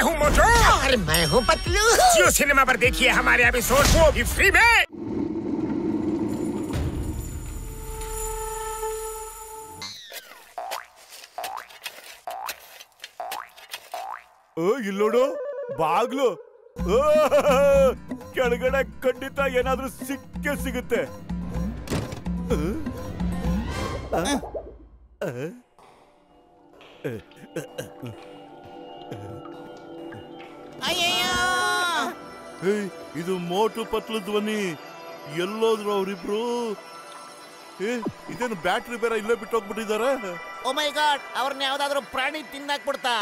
मैं हूँ मोटू और मैं हूँ पतलू। जियो सिनेमा पर देखिए हमारे एपिसोड को भी फ्री में। ಇಲ್ಲೋಡು ಬಾಗ್ಲು ಕೆಳಗಡೆ ಖಂಡಿತ ಏನಾದ್ರೂ ಸಿಕ್ಕೇ ಸಿಗುತ್ತೆ. ಇದು ಮೋಟು ಪತ್ಲು ಧ್ವನಿ. ಎಲ್ಲೋದ್ರು ಅವ್ರಿಬ್ರು? ಇದೇನು ಬ್ಯಾಟ್ರಿ ಬೇರೆ ಇಲ್ಲೇ ಬಿಟ್ಟು ಹೋಗ್ಬಿಟ್ಟಿದಾರೆ. ಓ ಮೈ ಗಾಡ್, ಅವ್ರನ್ನ ಯಾವ್ದಾದ್ರು ಪ್ರಾಣಿ ತಿನ್ನಾಕ್ಬಿಡ್ತಾ?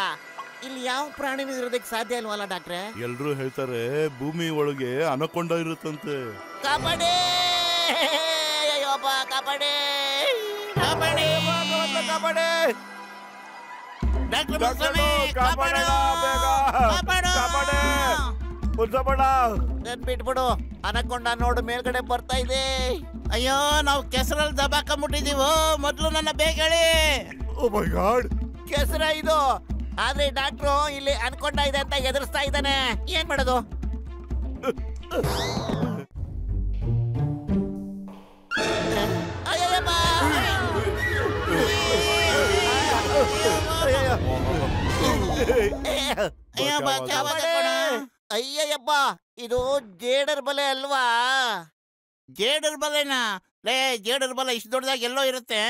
ಇಲ್ಲಿ ಯಾವ ಪ್ರಾಣಿನೂ ಇರೋದಕ್ಕೆ ಸಾಧ್ಯ ಇಲ್ವಲ್ಲ ಡಾಕ್ಟ್ರೆ? ಎಲ್ರು ಹೇಳ್ತಾರೆ ಭೂಮಿ ಒಳಗೆ ಅನಕೊಂಡ ಇರುತ್ತಂತೆ. ಕಾಪಾಡಿ ಅಯ್ಯೋಪ್ಪ, ಕಾಪಾಡಿ ಕಾಪಾಡಿ ಕಾಪಾಡಿ ಡಾಕ್ಟರ್ ಬಿಟ್ಬಿಡು. ಅನಕೊಂಡ ನೋಡು ಮೇಲ್ಗಡೆ ಬರ್ತಾ ಇದೆ. ಅಯ್ಯೋ, ನಾವು ಕೆಸರಲ್ಲಿ ದಬಾಕೊಂಡ್ಬಿಟ್ಟಿದೀವೋ. ಮೊದ್ಲು ನನ್ನ ಬೇಗ ಹೇಳಿ. ಓ ಮೈ ಗಾಡ್, ಕೆಸರ ಇದು. ಆದ್ರೆ ಡಾಕ್ಟ್ರು ಇಲ್ಲಿ ಅನ್ಕೊಂಡ ಇದೆ ಅಂತ ಎದುರಿಸ್ತಾ ಇದ್ದಾನೆ. ಏನ್ ಮಾಡೋದು? ಅಯ್ಯಯ್ಯಪ್ಪ, ಇದು ಜೇಡರ್ ಬಲೆ ಅಲ್ವಾ? ಜೇಡರ್ ಬಲೆನಾ? ಲೇ, ಜೇಡರ್ ಬಲೆ ಇಷ್ಟು ದೊಡ್ಡದಾಗಿ ಎಲ್ಲೋ ಇರುತ್ತೆ.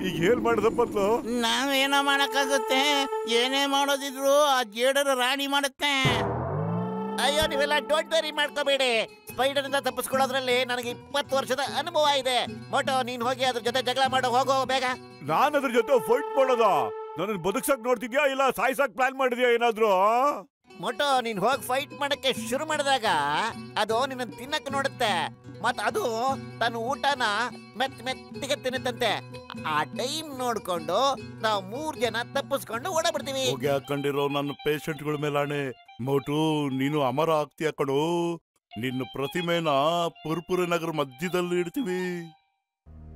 ಈಗ ಏನ್ ಮಾಡಿದಪ್ಪತ್ಲು? ನಾವೇನೋ ಮಾಡಕ್ಕಾಗುತ್ತೆ? ಏನೇ ಮಾಡೋದಿದ್ರು ಆ ಜೇಡರ್ ರಾಣಿ ಮಾಡುತ್ತೆ. ಅಯ್ಯೋ, ನೀವೆಲ್ಲ ಡೋಂಟ್ ವೆರಿ ಮಾಡ್ಕೋಬೇಡಿ. ಸ್ಪೈಡರ್ ಇಂದ ತಪ್ಪಿಸ್ಕೊಳ್ಳೋದ್ರಲ್ಲಿ ನನಗೆ 20 ವರ್ಷದ ಅನುಭವ ಇದೆ. ಮೋಟೋ, ನೀನ್ ಹೋಗಿ ಅದ್ರ ಜೊತೆ ಜಗಳ ಮಾಡೋ, ಹೋಗೋ ಬೇಗ. ನಾನು ಅದ್ರ ಜೊತೆ ಫೈಟ್ ಮಾಡೋದ? ನನ್ನ ಬದುಕ್ಸಕ್ ನೋಡ್ತಿದ್ಯಾ ಇಲ್ಲ ಸಾಯ್ಸಕ್ ಪ್ಲಾನ್ ಮಾಡಿದ್ಯಾ ಏನಾದ್ರು? ಮೋಟೋ, ನೀನ್ ಹೋಗಿ ಫೈಟ್ ಮಾಡಕ್ಕೆ ಶುರು ಮಾಡಿದಾಗ ಅದು ನಿನ್ನ ತಿನ್ನಕ್ ನೋಡುತ್ತೆ. ಮತ್ ಅದು ತನ್ನ ಊಟನ ಮೆತ್ತಿಗೆ ತಿನ್ನುತ್ತಂತೆ. ಆ ಟೈಮ್ ನೋಡ್ಕೊಂಡು ನಾವು 3 ಜನ ತಪ್ಪಿಸ್ಕೊಂಡು ಓಡಾಡ್ಬಿಡ್ತೀವಿ. ಹೋಗಿ ಹಾಕೊಂಡಿರೋ ನನ್ನ ಪೇಷಂಟ್ಗಳ ಮೇಲಾಣೆ. ಮೋಟು, ನೀನು ಅಮರ ಆಗ್ತೀಯ ಕಣೋ. ನಿನ್ನ ಪ್ರತಿಮೆನ ಪುರ್ಪುರ ನಗರ ಮಧ್ಯದಲ್ಲಿ ಇಡ್ತೀವಿ.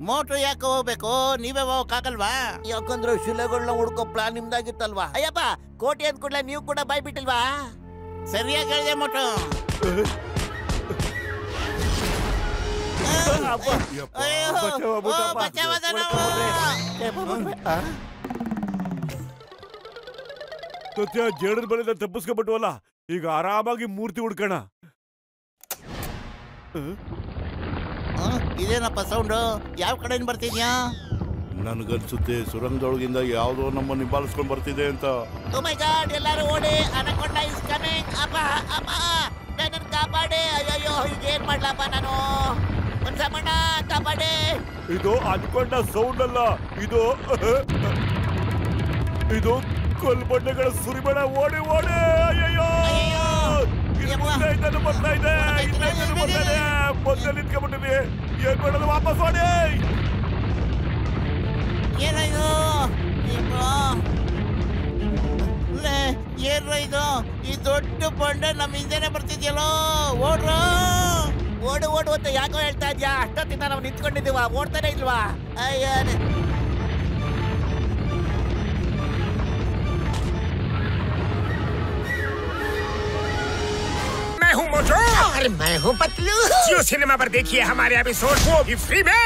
ಮೋಟ್ರು ಯಾಕೆ ಹೋಗ್ಬೇಕು? ನೀವೇ ಹೋಗಕ್ಕಾಗಲ್ವಾ? ಯಾಕಂದ್ರೆ ಶಿಲೆಗಳನ್ನ ಹುಡ್ಕೋ ಪ್ಲಾನ್ ನಿಮ್ದಾಗಿತ್ತಲ್ವಾ? ಅಯ್ಯಪ್ಪ, ಕೋಟಿ ಅಂದ್ ಕೂಡಲೇ ನೀವು ಕೂಡ ಬಾಯ್ ಬಿಟ್ಟಿಲ್ವಾ? ಸರಿಯಾಗಿ ಹೇಳಿದೆ ಮೋಟು. ಜೇಡರ್ ಬಲಿಂದ ತಪ್ಪಿಸ್ಕೊಬಿಟ್ವಲ್ಲ, ಈಗ ಆರಾಮಾಗಿ ಮೂರ್ತಿ ಹುಡ್ಕೋಣ. ಇದೇನಪ್ಪ ಸೌಂಡು? ಯಾವ ಕಡೆಯಿಂದ ಬರ್ತಿದ್ಯಾ? ನನ್ಗನ್ಸುತ್ತೆ ಸುರಂಗದೊಳಗಿಂದ ಯಾವ್ದೋ ನಮ್ಮ ನಿಭಾಲಿಸ್ಕೊಂಡ್ ಬರ್ತಿದೆ ಅಂತ. ಓ ಮೈ ಗಾಡ್, ಎಲ್ಲರೂ ಓಡಿ! ಅನಕೊಂಡ ಇಸ್ ಕಮಿಂಗ್. ಅಪ್ಪ ಅಪ್ಪ, ನನ್ನ ಕಾಪಾಡಿ. ಅಯ್ಯೋ, ಈಗ ಏನ್ ಮಾಡ್ಲಪ್ಪ ನಾನು? ಮಣ್ಣ ಕಾಪಾಡಿ. ಇದು ಅನ್ಕೊಂಡ ಸೌಂಡ್ ಅಲ್ಲ, ಇದು ಕೊಲ್ಬಂಡೆಗಳ ಸುರಿಬೇಡ. ಓಡಿ ಓಡಿ! ಅಯ್ಯೋ, ಬರ್ತಾ ಇದೆ. ಮೊದಲೇ ನಿಂತ್ಕೊಂಡ್ಬಿಟ್ಟಿವಿ. ಏನ್ ಮಾಡೋದು? ವಾಪಸ್ ಓಡಿ! ಏನಾಯ್ತು? ಏನ್ರ ಇದು? ಈ ದೊಡ್ಡ ಬಂಡೆ ನಮ್ಮ ಹಿಂದೆನೆ ಬರ್ತಿದ್ಯಲ್ಲೋ. ಓಡ್ರು! ಓಡು ಓಡು ಅಂತ ಯಾಕೋ ಹೇಳ್ತಾ ಇದ್ಯಾ? ಅಷ್ಟೊತ್ತಿಂದ ನಾವು ನಿಂತ್ಕೊಂಡಿದ್ದೀವ, ಓಡ್ತಾನೆ ಇಲ್ವಾ? ಅಯ್ಯ, मैं हूँ मोटू और मैं हूँ पतलू। जियो सिनेमा पर देखिए हमारे एपिसोड को भी फ्री में।